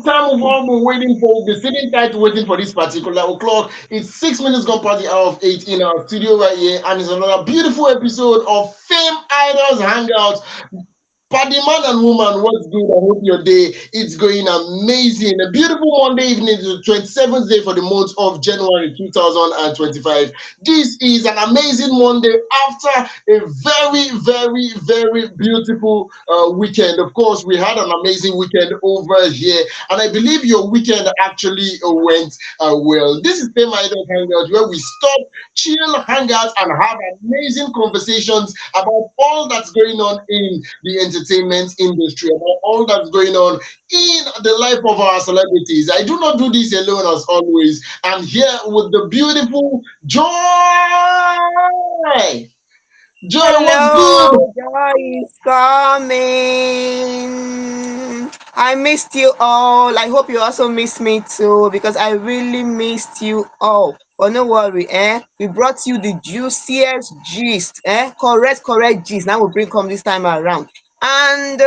the time we've all been waiting for. We've been sitting tight waiting for this particular o'clock. It's 6 minutes gone past the hour of 8 in our studio right here, and it's another beautiful episode of Fame Idols Hangout. Party man and woman, what's good? I hope your day is going amazing. A beautiful Monday evening, the 27th day for the month of January 2025. This is an amazing Monday after a very beautiful weekend. Of course, we had an amazing weekend over here, and I believe your weekend actually went well. This is Fame Idol Hangout, where we stop, chill, hang out, and have amazing conversations about all that's going on in the entertainment industry, about all that's going on in the life of our celebrities. I do not do this alone as always. I'm here with the beautiful Joy. Joy, what's good? Hello, Joy is coming. I missed you all. I hope you also missed me too because I really missed you all. But no worry, we brought you the juiciest gist, correct gist. Now we bring come this time around. And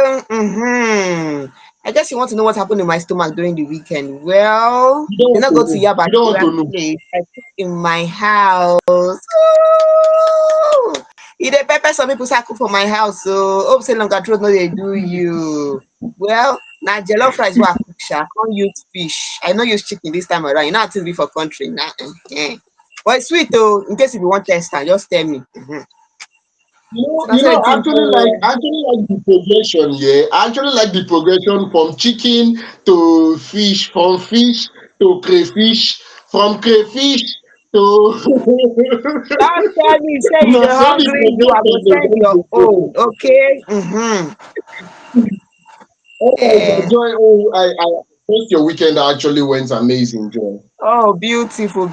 I guess you want to know what happened in my stomach during the weekend. Well, You don't did want not to go to know. Yaba You don't want to know. place. I took in my house. Ooh. You dey pepper some people circle for my house, so hope say longer throat no dey do you. Well, na jollof rice wey I cook sha, I come use fish. I no use chicken this time around. You know how things be for country na. But it's sweet oh, in case if you wan test am, just tell me. So na so the thing go. Actually like the progression, yeah. I actually like the progression from chicken to fish, from fish to crayfish, from crayfish to Don't tell me say you now dey so the hungry you, I go send your progression own, dey okay? oh my god, Eh. Joy, I hope your weekend actually went amazing, Joy. Oh, beautiful.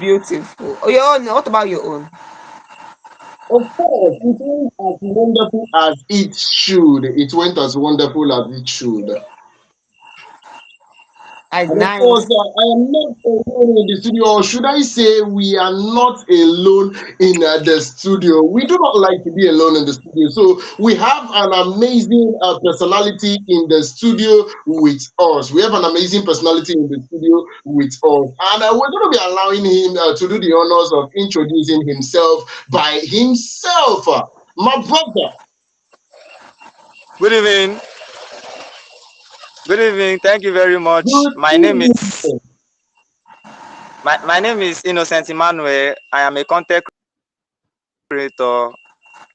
Oh, your own, what about your own? Of course, it went as wonderful as it should. It went as wonderful as it should. That's And of course, nice. I am not alone in the studio, or should I say, we are not alone in the studio. We do not like to be alone in the studio. So, we have an amazing personality in the studio with us. We have an amazing personality in the studio with us. And we're going to be allowing him to do the honors of introducing himself by himself. My brother. Good evening. Good evening. Thank you very much. Good evening. My name is Innocent Emmanuel. I am a content creator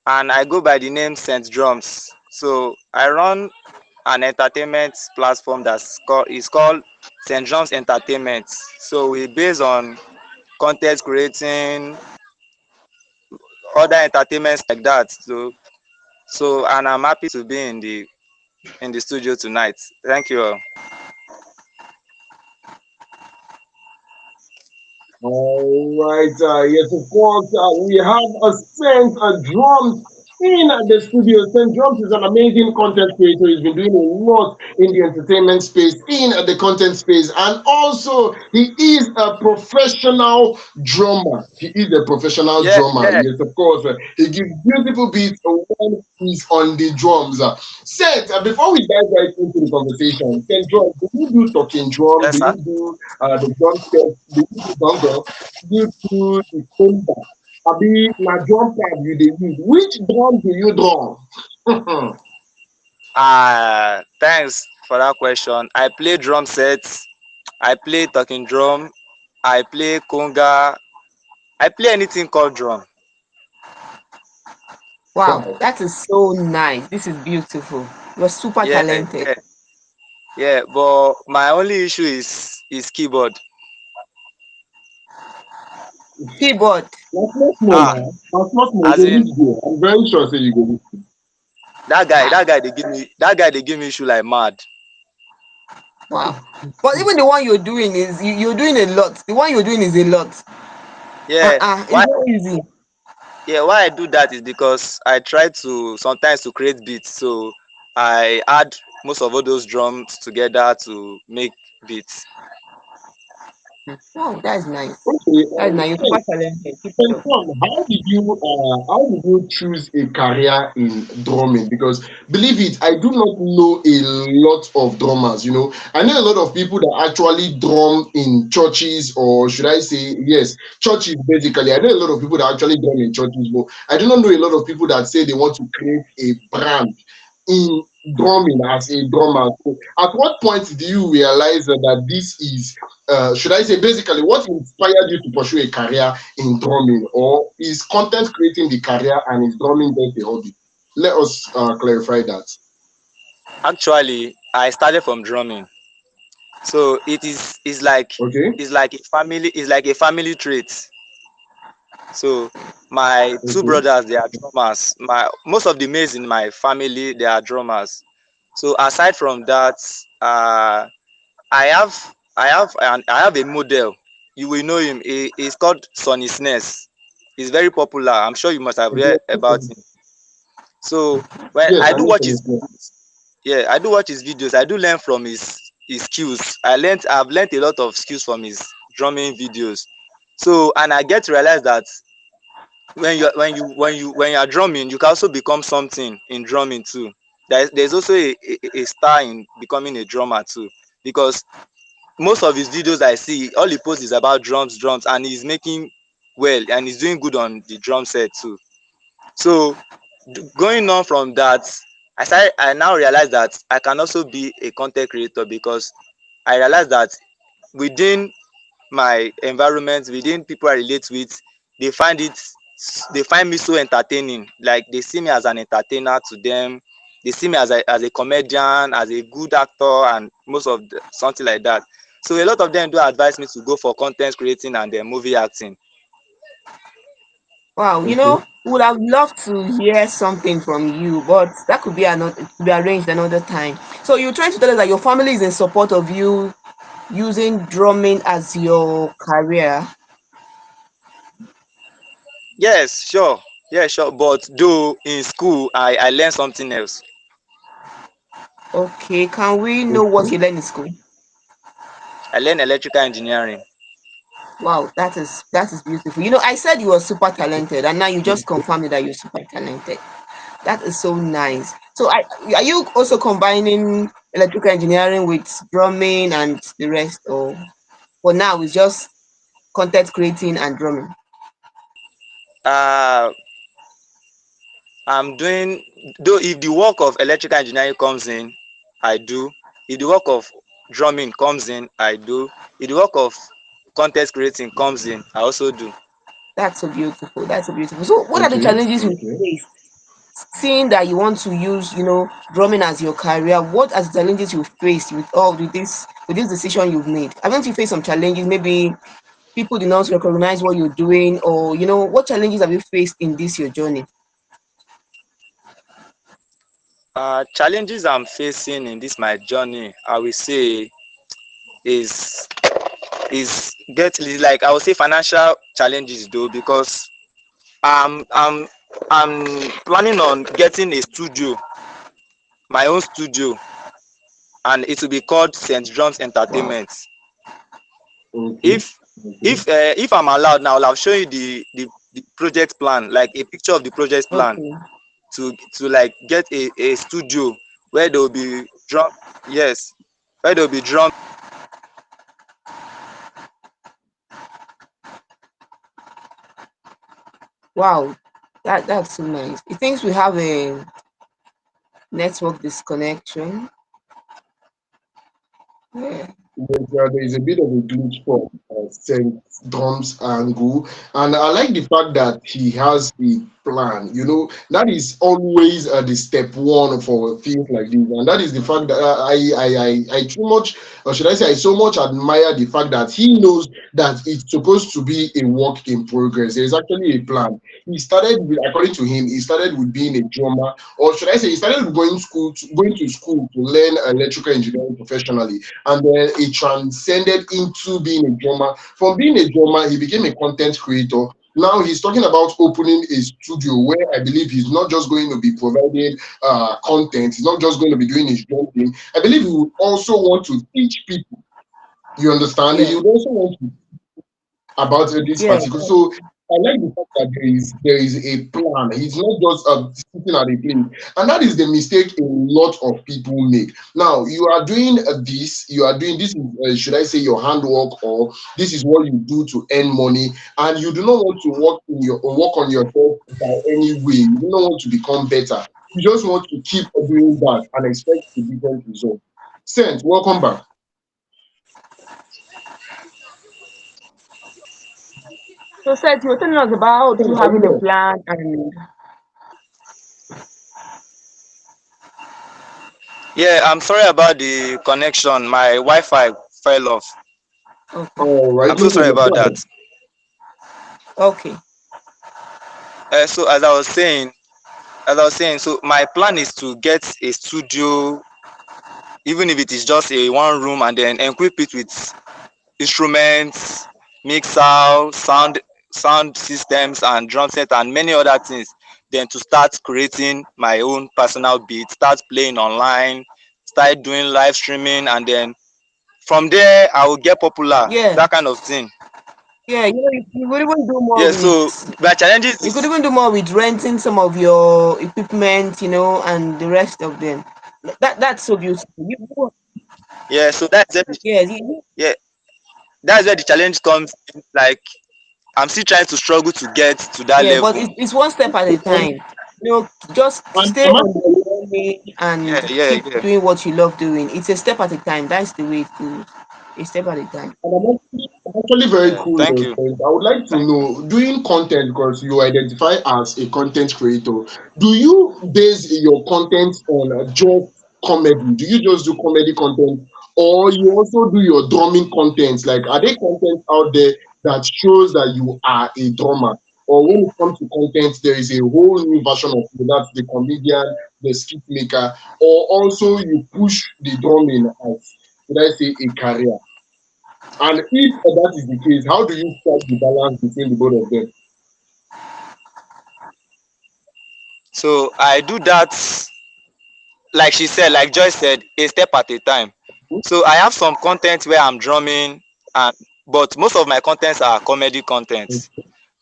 and I go by the name Saint Drums. So I run an entertainment platform is called Saint Drums Entertainment. So we base on content creating, other entertainments like that. So and I'm happy to be in the studio tonight. Thank you all. All right, yes, of course, we have a Saint Drums in the studio. Saint Drums is an amazing content creator. He's been doing a lot in the entertainment space, in the content space, and also he is a professional drummer. He is a professional Yeah, drummer. yeah. Yes, of course, he gives beautiful beats when he's on the drums. Saint, before we dive right into the conversation, Saint Drums, do you do talking drum? Yes, Do sir. you do the drum set? Do you do bongo? You do the conga. Abi na drum pad you dey use. Which drum do you drum? Thanks for that question. I play drum sets, I play talking drum, I play conga, I play anything called drum. Wow, Wow. that is so nice. This is beautiful. You're super Yeah, talented. yeah, yeah. But my only issue is keyboard. Keyboard. Na small small Ah, na. Na small small. You as go in reach there. I'm very sure say you go reach. Ah, that guy they give me issue like mad. wow. But even the one you're doing is you're doing a lot. The one you're doing is a lot. Yeah, It's why not easy. why I do that is because I try to sometimes to create beats. So I add most of all those drums together to make beats. Wow, that's nice. Okay, That's nice. You're super talented. Keep it up. confirm, how did you choose a career in drumming? Because believe it, I do not know a lot of drummers. I know a lot of people that actually drum in churches, or should I say, yes, churches basically. I know a lot of people that actually drum in churches, but I do not know a lot of people that say they want to create a brand in drumming as a drummer. So at what point do you realize that this is, should I say, basically, what inspired you to pursue a career in drumming, or is content creating the career and is drumming just a hobby? Let us clarify that. Actually, I started from drumming, so is like Okay. a family trait. So my two Okay. brothers, they are drummers. My most of the males in my family, they are drummers. So aside from that, I have a model. You will know him. He's called Sonny Snares. He's very popular. I'm sure you must have heard about Okay. him. So when Yes, I I do know watch from his the videos, yeah, I do watch his videos. I do learn from his skills. I've learned a lot of skills from his drumming videos. So and I get to realize that when you are drumming, you can also become something in drumming too. There's also a star in becoming a drummer too, because most of his videos I see, all he posts is about drums, and he's making well, and he's doing good on the drum set too. So going on from that, I now realize that I can also be a content creator, because I realize that within my environment, within people I relate with, they find it they find me so entertaining. Like they see me as an entertainer to them. They see me as a comedian, as a good actor, and something like that. So a lot of them do advise me to go for content creating and movie acting. Wow, okay. we would have loved to hear something from you, but that could be another, it could be arranged another time. So you're trying to tell us that your family is in support of you using drumming as your career. Yes, sure. Yeah, sure. But though in school, I learned something else. Okay, can we know what you Okay. learn in school? I learned electrical engineering. Wow, that is beautiful. I said you were super talented, and now you just confirmed it that you're super talented. That is so nice. So, are you also combining electrical engineering with drumming and the rest, or for now it's just content creating and drumming? Uh, I'm doing, though if the work of electrical engineering comes in, I do. If the work of drumming comes in, I do. If the work of content creating comes in, I also do. That's so beautiful. That's so beautiful. So, what are the Okay. challenges you Okay. face? Seeing that you want to use, drumming as your career, what are the challenges you faced with this decision you've made? Haven't you faced some challenges? Maybe people do not recognize what you're doing, or what challenges have you faced in this your journey? Challenges I'm facing in this my journey, I will say, is is like, I would say, financial challenges though, because I'm I'm planning on getting a studio, my own studio, and it will be called St. John's Wow. Entertainment. Okay. If Okay. if I'm allowed now, I'll show you the project plan, like a picture of the project plan, Okay. to like get a studio where there will be drum, yes, where there will be drum. Wow. That's so nice. It thinks we have a network disconnection. Yeah. There is a bit of a glitch for St. Dom's angle, and I like the fact that he has a plan. That is always the step one for things like this, and that is the fact that I too much, or should I say, I so much admire the fact that he knows that it's supposed to be a work in progress. There is actually a plan. According to him, he started with being a drummer, or should I say, he started with going to school to learn electrical engineering professionally, and then it transcended into being a drummer. From being a drummer, he became a content creator. Now he's talking about opening a studio where I believe he's not just going to be providing content, he's not just going to be doing his drum thing. I believe he would also want to teach people You understand? Yeah. You would also want to about this Yeah. particular. So I like the fact that there is a plan. He's not just sitting at a place, and that is the mistake a lot of people make. Now you are doing this. You are doing this. Should I say your handwork, or this is what you do to earn money, and you do not want to work on yourself by any way. You do not want to become better. You just want to keep doing that and expect a different result. Sent, welcome back. So, Seth, you were telling us about you Sent, are you having a there? plan and Yeah, I'm sorry about the connection. My Wi-Fi fell off. okay, All right, I'm so no sorry problem. Go about that. ahead. okay, So as I was saying, so my plan is to get a studio, even if it is just a one room, and then equip it with instruments, mixer, sound systems, and drum set, and many other things. Then to start creating my own personal beat, start playing online, start doing live streaming, and then from there I will get popular. yeah, That kind of thing. yeah. You could even do more Yeah. So with my challenges you could is even do more with renting some of your equipment, and the rest of them. That's so beautiful. yeah. So Yeah, yeah, that's where the challenge comes in. Like I'm still trying to struggle to get to that yeah, but level. it's one step at a And, time. Just stay am I on the journey Yeah, and yeah, keep yeah. doing what you love doing. It's a step at a time. That's the way it goes. A step at a time. And I'm actually very Yeah. cool with Thank those you. things. I would like to know, doing content, because you identify as a content creator, do you base your content on just comedy? Do you just do comedy content, or you also do your drumming content? Like, are there content out there that shows that you are a drummer? Or when it comes to content, there is a whole new version of you, that's the comedian, the skit maker, or also you push the drumming as, should I say, a career? And if that is the case, how do you strike the balance between the both of them? So I do that, like she said, like Joy said, a step at a time. So I have some content where I'm drumming, and but most of my contents are comedy contents.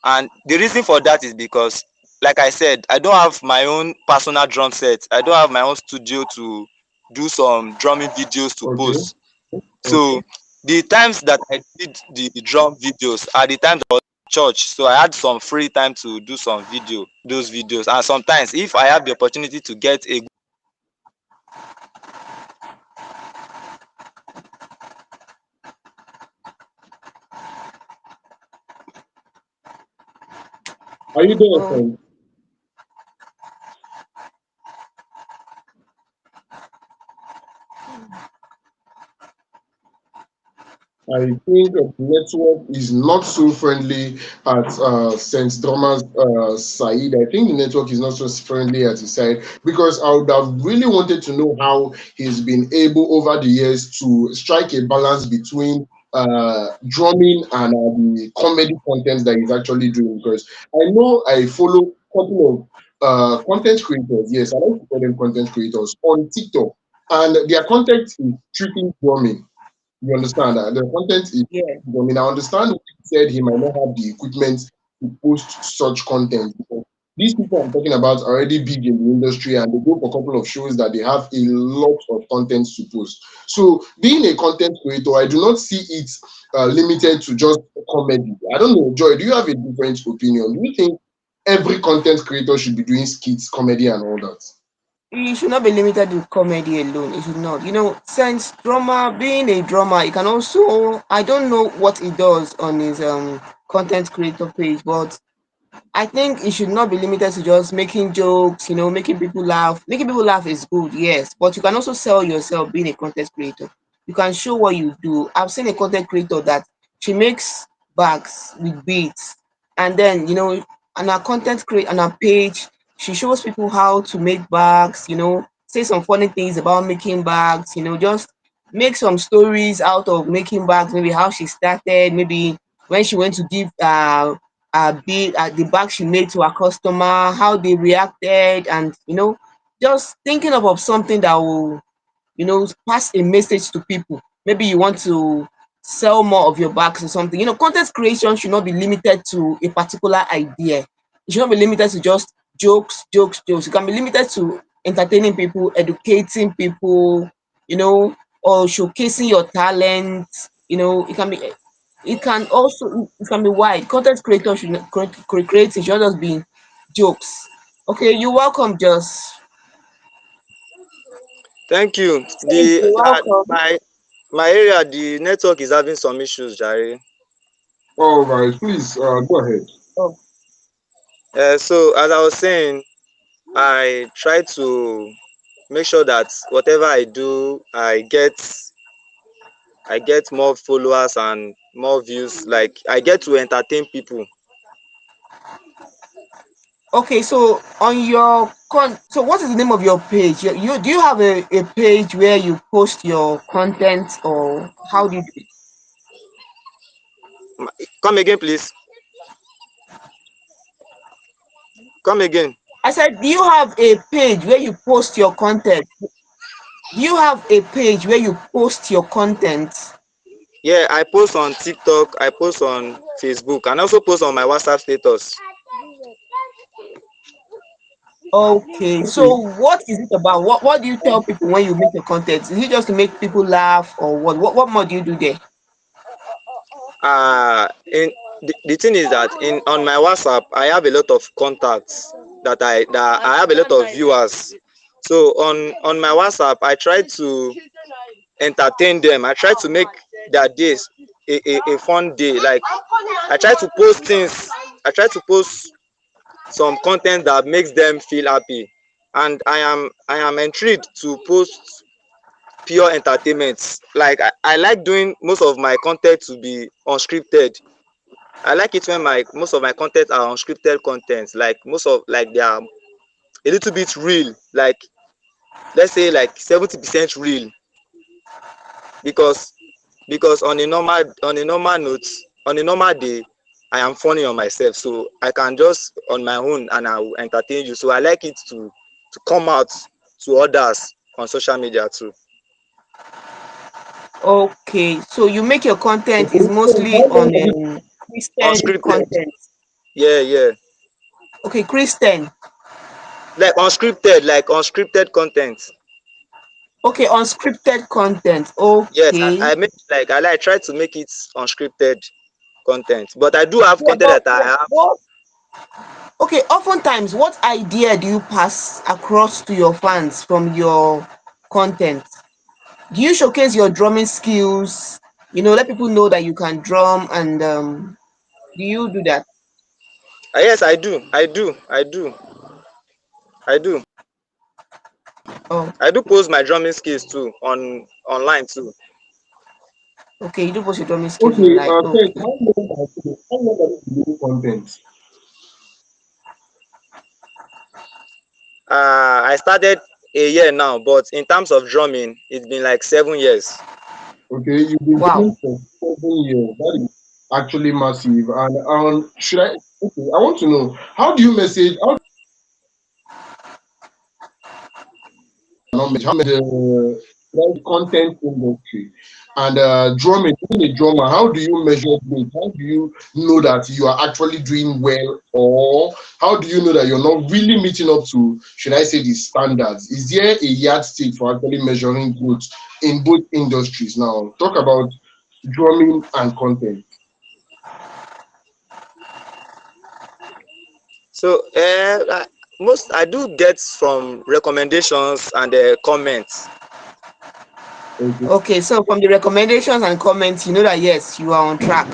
And the reason for that is because, like I said, I don't have my own personal drum set. I don't have my own studio to do some drumming videos to Okay, post. okay. So the times that I did the drum videos are the times I was in church. So I had some free time to do those videos. And sometimes if I have the opportunity to get a Are you there, Oh, friend? I think the network is not so friendly at Saint Thomas side. I think the network is not so friendly at his side, because I would have really wanted to know how he's been able over the years to strike a balance between drumming and the comedy content that he's actually doing. Because I know I follow a couple of content creators. Yes, I like to call them content creators on TikTok, and their content is strictly drumming. You understand that the content is. yeah. I mean, I understand what he said he might not have the equipment to post such content. Because these people I'm talking about are already big in the industry, and they go for a couple of shows that they have a lot of content to post. So, being a content creator, I do not see it limited to just comedy. I don't know, Joy. Do you have a different opinion? Do you think every content creator should be doing skits, comedy, and all that? It should not be limited to comedy alone. It should not. Since drama, being a drummer, it can also. I don't know what he does on his content creator page, but I think it should not be limited to just making jokes, making people laugh. Making people laugh is good, yes, but you can also sell yourself being a content creator. You can show what you do. I've seen a content creator that she makes bags with beads, and then on her on her page, she shows people how to make bags. Say some funny things about making bags. Just make some stories out of making bags. Maybe how she started. Maybe when she went to give the bag she made to her customer, how they reacted, and just thinking of something that will pass a message to people. Maybe you want to sell more of your bags or something. Content creation should not be limited to a particular idea. It should not be limited to just jokes, jokes, jokes. It can be limited to entertaining people, educating people, or showcasing your talent. It can be wide. Content creation should not, creating should not just be jokes. Okay, you're welcome, Just. Thank you. Thanks, you're welcome. My area, the network is having some issues, Jerry. All right, please go ahead. Oh, So as I was saying, I try to make sure that whatever I do, I get more followers and more views. Like I get to entertain people. okay, so so what is the name of your page? Do you have a page where you post your content, or how do you do it? Come again, please. Come again. I said, do you have a page where you post your content? Do you have a page where you post your content? Yeah, I post on TikTok, I post on Facebook, and also post on my WhatsApp status. Okay, Okay. so what is it about? What do you tell people when you make your content? Is it just to make people laugh, or what? What more do you do there? In the thing is that in on my WhatsApp, I have a lot of contacts that I have a lot of viewers. So on my WhatsApp, I try to entertain them. I try to make their days a fun day. Like I try to post things. I try to post some content that makes them feel happy, and I am intrigued to post pure entertainment. Like I like doing most of my content to be unscripted. I like it when my most of my content are unscripted content. Like most of like they are a little bit real. Like let's say like 70% real, because on a normal note, on a normal day, I am funny on myself, so I can just on my own and I will entertain you. So I like it to come out to others on social media too. Okay, so you make your content is Okay. So mostly how long on have you Christian Unscripted. content. Yeah, yeah. Okay, Christian. Like unscripted content. Okay, unscripted content. Yes, Okay. I make like I try to make it unscripted content. But I do have Yeah, content but that I have. okay, oftentimes, what idea do you pass across to your fans from your content? Do you showcase your drumming skills? Let people know that you can drum, and do you do that? Yes, I do. I do. Oh, I do post my drumming skills too on online too. okay, you do post your drumming skills okay? online. First, Okay. how long have you been doing content? I started a year now, but in terms of drumming, it's been like 7 years. Okay, you've been Wow. doing for 7 years. That is actually massive. And should I? Okay, I want to know how do you message? How how the content industry and drumming, being a drummer, how do you measure growth? How do you know that you are actually doing well, or how do you know that you're not really meeting up to, should I say, the standards? Is there a yardstick for actually measuring growth in both industries? Now, talk about drumming and content. So most I do get from recommendations and comments. Okay. Okay, so from the recommendations and comments, you know that yes, you are on track.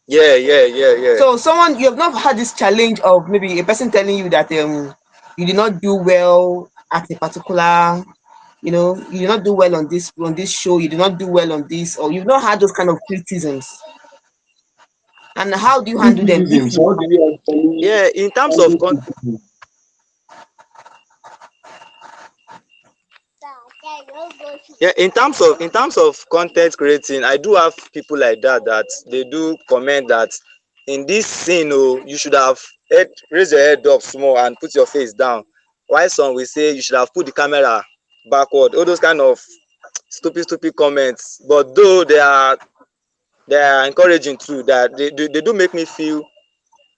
Yeah, yeah, yeah, yeah. So someone you have not had this challenge of maybe a person telling you that you did not do well at a particular, you did not do well on this show, you did not do well on this, or you've not had those kind of criticisms. And how do you handle them if Criticism. So, you how do you actually Yeah, in terms of handle criticism? yeah, in terms of content creating, I do have people like that they do comment that in this scene, oh, you should have raise your head up small and put your face down. While some will say you should have put the camera backward. All those kind of stupid comments. But though they are encouraging too, that they do make me feel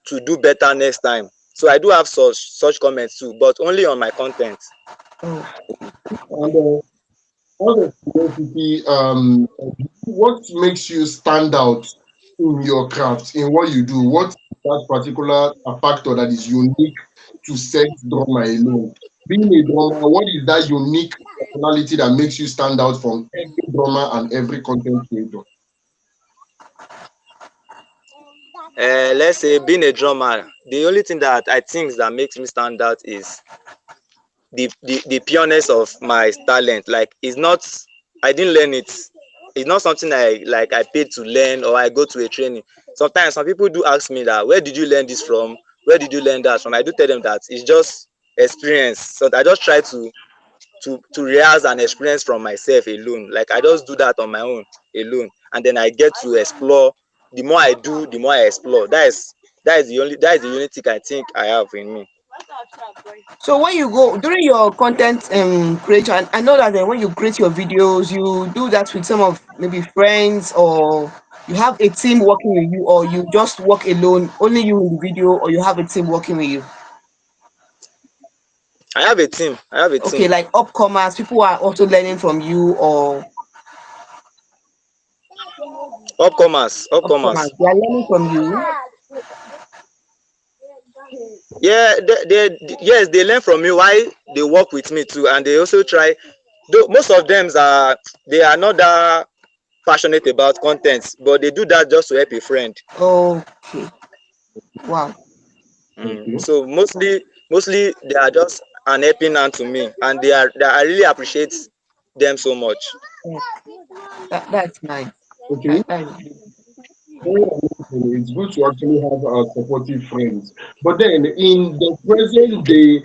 to do better next time. So I do have such comments too, but only on my content. Oh, And out of curiosity, what makes you stand out in your craft, in what you do? What's that particular factor that is unique to sex drama alone? Being a drummer, what is that unique personality that makes you stand out from every drummer and every content creator? Let's say being a drummer, the only thing that I think that makes me stand out is the pureness of my talent. Like, it's not, I didn't learn it. It's not something I paid to learn, or I go to a training. Sometimes some people do ask me that, where did you learn this from? Where did you learn that from? I do tell them that it's just experience. So I just try to rehearse and experience from myself alone. Like, I just do that on my own alone, and then I get to explore. The more I do, the more I explore. That is the only thing I think I have in me. so when you go during your content creation, I know that when you create your videos, you do that with some of maybe friends, or you have a team working with you, or you just work alone, only you in the video, or you have a team working with you. I have a team. I have a Okay, team. like upcomers, people are also learning from you, or Upcomers, upcomers, upcomers. they are learning from you. Yeah, yes, they learn from me. Why they work with me too, and they also try. Though most of them they are not that passionate about content, but they do that just to help a friend. Okay, wow. Okay. So mostly they are just an helping hand to me, and I really appreciate them so much. Yeah, that's nice. Okay. That is good. Very amazing. It's good to actually have supportive friends. But then, in the present day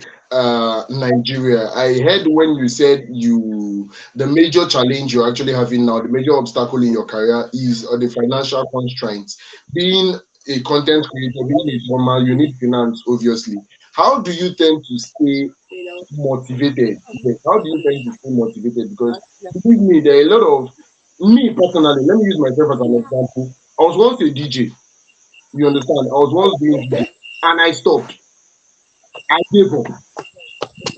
Nigeria, I heard when you said the major challenge you're actually having now, the major obstacle in your career is the financial constraints. Being a content creator, being a drummer, you need finance, obviously. How do you tend to stay motivated? Yes, how do you tend to stay motivated? Because believe me, there are a lot of me personally. Let me use myself as an example. I was once a DJ. You understand? I was once doing DJ, and I stopped. I gave up.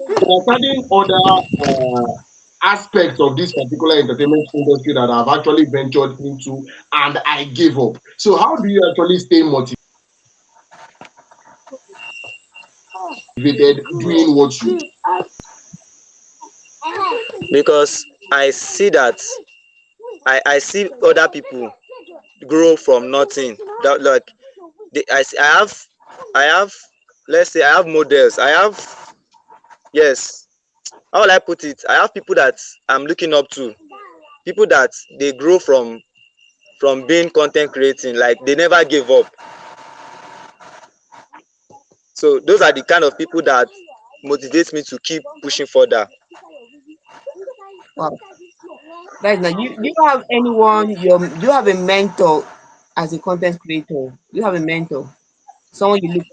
There are certain other aspects of this particular entertainment industry that I've actually ventured into, and I gave up. So, how do you actually stay motivated doing what you do? Because I see that I see other people grow from nothing. That, like, I have let's say I have models. I have, yes. How will I put it? I have people that I'm looking up to. People that they grow from being content creating. Like, they never gave up. So those are the kind of people that motivate me to keep pushing further. Wow, that's nice. Do you have anyone? Do you have a mentor as a content creator? Do you have a mentor? Someone you look.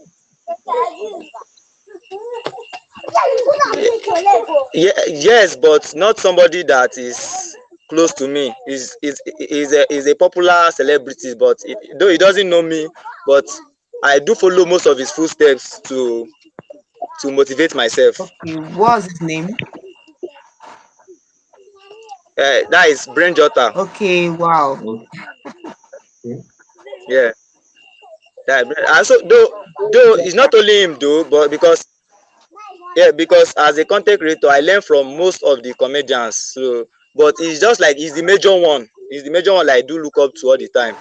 Yeah, yes, but not somebody that is close to me. Is a popular celebrity, but though he doesn't know me, but I do follow most of his footsteps to motivate myself. Okay, what's his name? That is Brain Jota. Okay, wow. Okay. Yeah, also though it's not only him though, but because as a content creator, I learn from most of the comedians. So, but it's just like he's the major one. He's the major one that I do look up to all the time.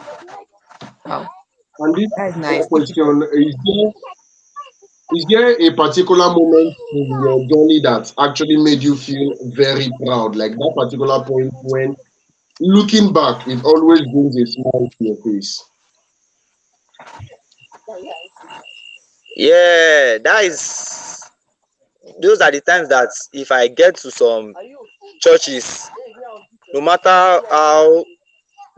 Wow, And this that's nice. Keep it up. question is there a particular moment in your journey that actually made you feel very proud? Like that particular point when looking back, it always brings a smile to your face. Yeah, those are the times that if I get to some churches, no matter how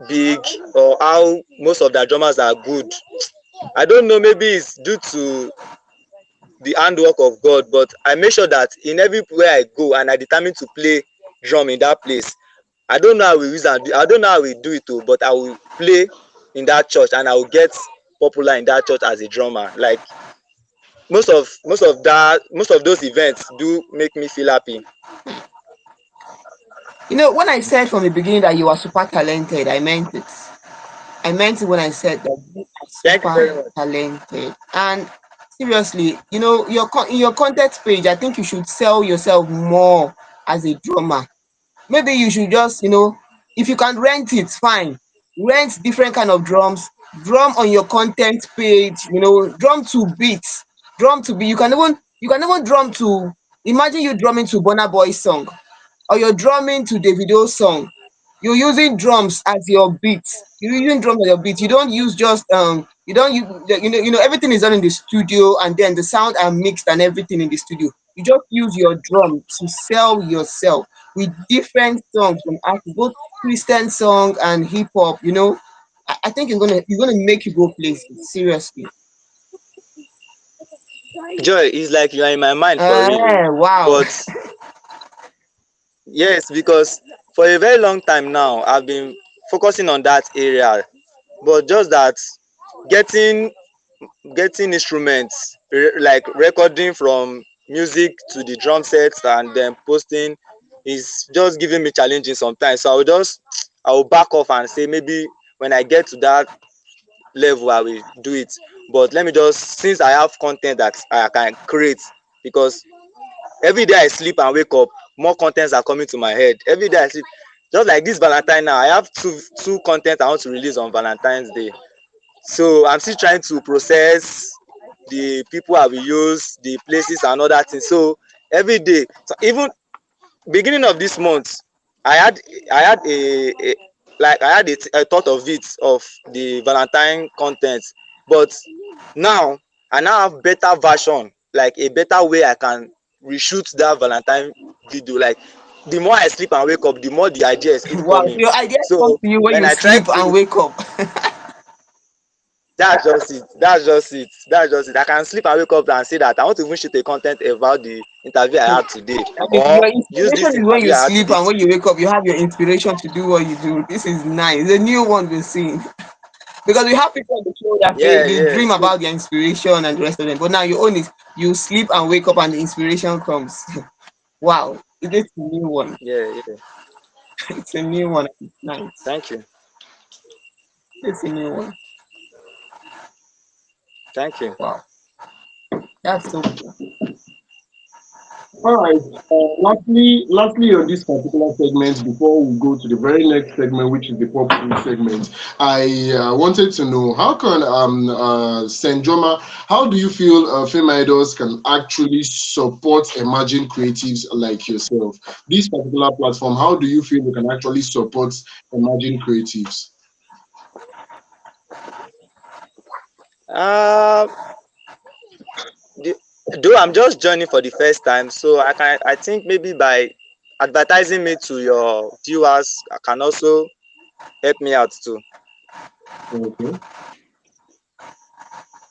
big or how most of their drummers are good, I don't know, maybe it's due to the handwork of God, but I make sure that in everywhere I go and I determine to play drum in that place, I don't know how we use and I don't know how we do it too, but I will play in that church and I will get popular in that church as a drummer. Like most of those events do make me feel happy. You know, when I said from the beginning that you are super talented, I meant it. I meant it when I said that you are Thank you super very much. talented. And seriously, you know, in your content page, I think you should sell yourself more as a drummer. Maybe you should just, you know, if you can rent it, fine. Rent different kind of drums, drum on your content page, you know, drum to beats, drum to beat. You can even drum to, imagine you drumming to Burna Boy song, or you're drumming to Davido song. You're using drums as your beat. You're using drums as your beat. You don't use just you don't you know everything is done in the studio, and then the sound are mixed and everything in the studio. You just use your drum to sell yourself with different songs from artists, both Christian song and hip hop. You know, I think it's gonna make you go places. Seriously. Joy is like you are in my mind for real. Oh. Wow. But yes, because for a very long time now, I've been focusing on that area. But just that getting instruments like recording from music to the drum sets and then posting is just giving me challenging sometimes. So I will back off and say maybe when I get to that level I will do it. But let me just, since I have content that I can create, because every day I sleep and wake up, more contents are coming to my head. Every day I sleep, just like this Valentine now, I have two content I want to release on Valentine's Day. So I'm still trying to process the people I will use, the places and other things. So every day, so even beginning of this month, I had I had a like I had a thought of it of the Valentine content, but now I now have better version, like a better way I can reshoot that Valentine video. Like the more I sleep and wake up, the more the ideas keep Wow. So coming. your idea comes So to you when when you I try sleep and to, wake up. that's just it. That's just it. That's just it. I can sleep and wake up and say that I want to even shoot a content about the interview I had today, I mean, or your use inspiration this is when interview you I had sleep today and when to. you wake up, you have your inspiration to do what you do. This is nice. It's a new one we're seeing. Because we have people on the show that Yeah, they yeah. dream So about their inspiration and the rest of them. But now your own is you sleep and wake up and the inspiration comes. Wow. It's a new one. yeah, yeah. It's a new one. It's nice. Thank you. It's a new one. Thank you. Wow. That's so cool. All right. Lastly, on this particular segment, before we go to the very next segment, which is the pop quiz segment, I wanted to know how can Senjoma, how do you feel Fame Idols can actually support emerging creatives like yourself? This particular platform, how do you feel we can actually support emerging creatives? Um, the, though I'm just joining for the first time, so I think maybe by advertising me to your viewers, I can also help me out too. Okay.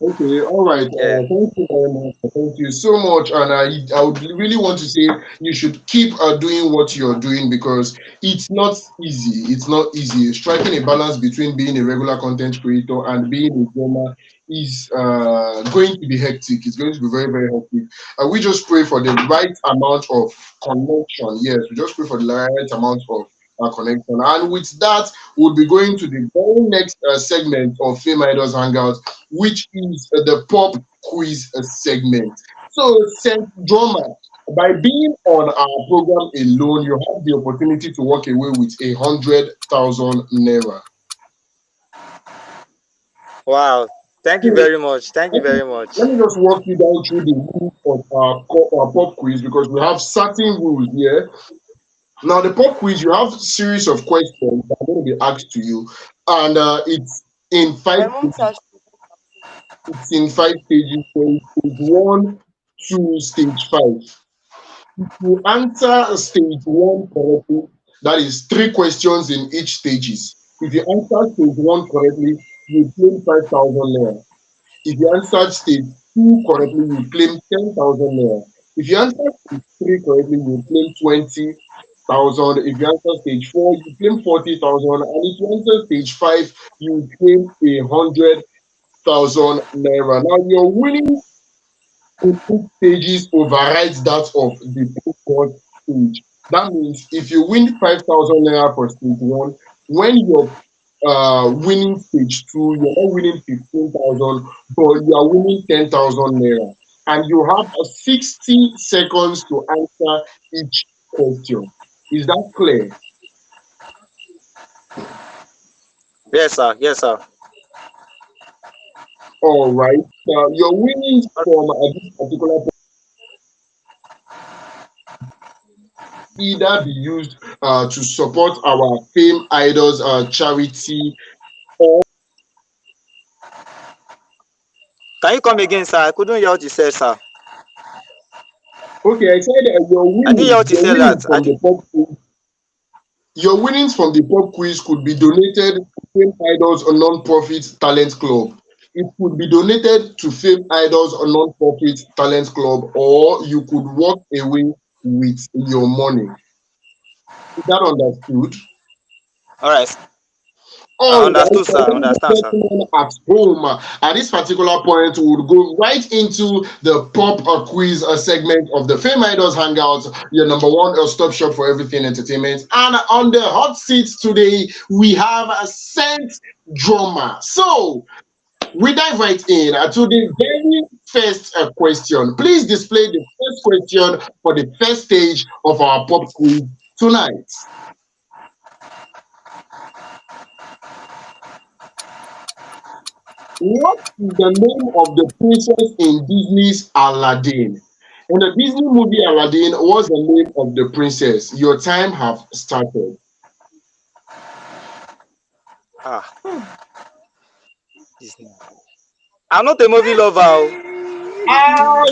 Okay, all right. Yeah, Thank you very much. Thank you so much. And I would really want to say you should keep doing what you're doing because it's not easy. It's not easy. Striking a balance between being a regular content creator and being a gamer is going to be hectic. It's going to be very, very hectic. We just pray for the right amount of connection. Yes, we just pray for the right amount of connection. And with that, we'll be going to the very next segment of Fame Idols Hangout, which is the pop quiz segment. So, Saint Drama, by being on our program alone, you have the opportunity to walk away with 100,000 naira. wow. Thank you So, very much. Thank you let me, very much. let me just walk you down through the rules of our pop quiz because we have certain rules here. Now, the pop quiz, you have a series of questions that are going to be asked to you, and it's in five My mom touched. it's in 5 stages. So stage one to stage five. You answer stage one correctly. That is three questions in each stages. If you answer stage one correctly, you claim 5,000 naira. If you answer stage two correctly, you claim 10,000 naira. If you answer stage three correctly, you claim 20. thousand. If you answer stage four, you claim 40,000, and if you answer stage five, you claim 100,000 naira. Now your winning in two stages overrides that of the fourth stage. That means if you win 5,000 naira for stage one, when you're winning stage two, you're not winning 15,000, but you are winning 10,000 naira. And you have 60 seconds to answer each question. Is that clear? Yes, sir. Yes, sir. All right. Now, your winnings from this particular either be used to support our Fame Idols charity. Can you come again, sir? I couldn't hear what you said, sir. Okay, I said I didn't hear what you your said. winnings That I from did. the pop quiz, your winnings from the pop quiz could be donated to Fame Idols or non-profit talent club. It could be donated to Fame Idols or non-profit talent club, or you could walk away with your money. Is that understood? All right. I All right, understood, so sir. ladies and Understand, sir. gentlemen at home, at this particular point, we would go right into the pop quiz segment of the Fame Idols Hangout, your number one stop shop for everything entertainment. And on the hot seat today, we have a Saint Drama. So we dive right in to the very first question. Please display the first question for the first stage of our pop quiz tonight. What is the name of the princess in Disney's Aladdin? In the Disney movie Aladdin, what's the name of the princess? Your time have started. Ah, Disney. I'm not a movie lover. Oh. Ah,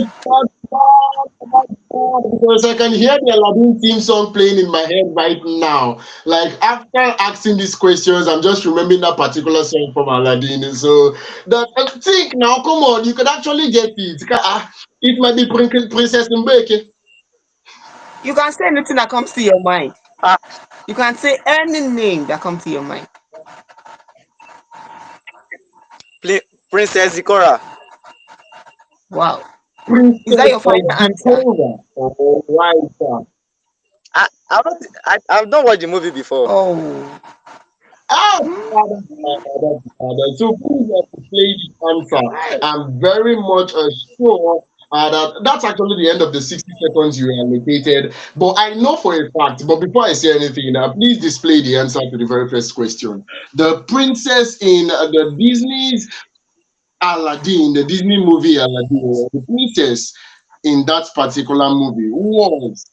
because I can hear the Aladdin theme song playing in my head right now. Like after asking these questions, I'm just remembering that particular song from Aladdin. So that think now, come on, you could actually get it. It might be Princess Mbeke. You can say anything that comes to your mind. Ah, You can say any name that comes to your mind. Princess Zikora. Wow. Is that Princess your final answer? Zikora. All right, sir. I've not watched the movie before. Oh. Ah, Hmm. so please play the answer. I'm very much sure that that's actually the end of the 60 seconds you allocated. But I know for a fact, but before I say anything, please display the answer to the very first question. The princess in the Disney's Aladdin, the Disney movie Aladdin, the princess in that particular movie was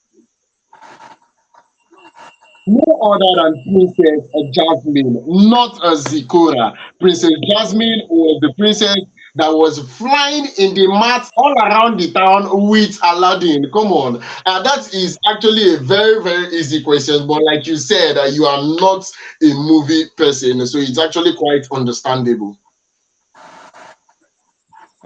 no other than Princess Jasmine, not a Zikora. Princess Jasmine was the princess that was flying in the mats all around the town with Aladdin. Come on. That is actually a very, very easy question. But like you said, you are not a movie person. So it's actually quite understandable.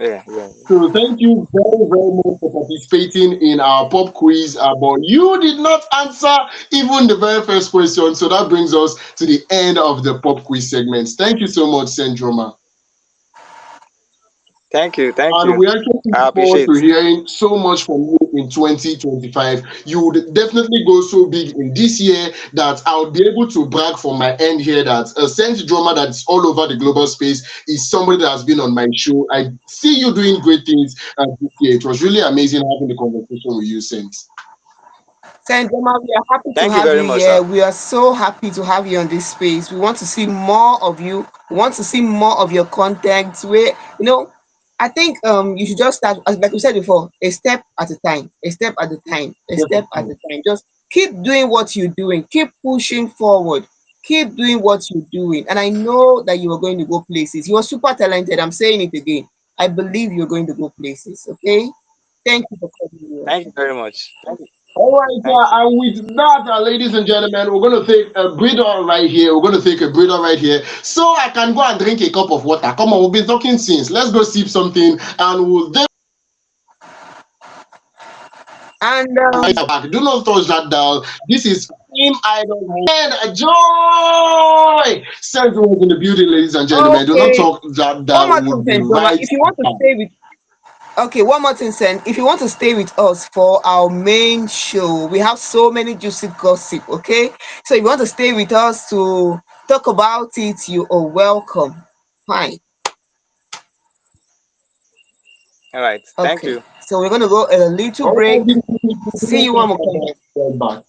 Yeah, yeah. So thank you very, very much for participating in our pop quiz. But you did not answer even the very first question. So that brings us to the end of the pop quiz segment. Thank you so much, Sandroma. Thank you. Thank And you. we actually I look forward to appreciate. hearing so much from you in 2025. You would definitely go so big in this year that I would be able to brag from my end here that a Saint drama that's all over the global space is somebody that has been on my show. I see you doing great things this year. It was really amazing having the conversation with you, Saint. Sandroma, we are happy to Thank you have very you much, here. sir. We are so happy to have you on this space. We want to see more of you. We want to see more of your content. I think you should just start, like we said before, a step at a time, a step at a time, a step at a time. Just keep doing what you're doing. Keep pushing forward. Keep doing what you're doing. And I know that you are going to go places. You are super talented. I'm saying it again. I believe you're going to go places. Okay. Thank you for coming here. Thank you very much. Thank you. All right, Thank you. and with that, ladies and gentlemen, we're going to take a breather right here. We're going to take a breather right here so I can go and drink a cup of water. Come on, we've been talking since. Let's go sip something and we'll And back. Do not touch that dial. This is Fame Idol and Joy. Sentinel in the building, ladies and gentlemen. Do not okay, touch that one dial. more Would thing, be Sendoma. right If you want to back. stay with Okay, one more thing, Sen. If you want to stay with us for our main show, we have so many juicy gossip, okay? So if you want to stay with us to talk about it, you are welcome. Fine. All right. Thank Okay. you. So we're going to go a little All break. right, See you when we come back. right back.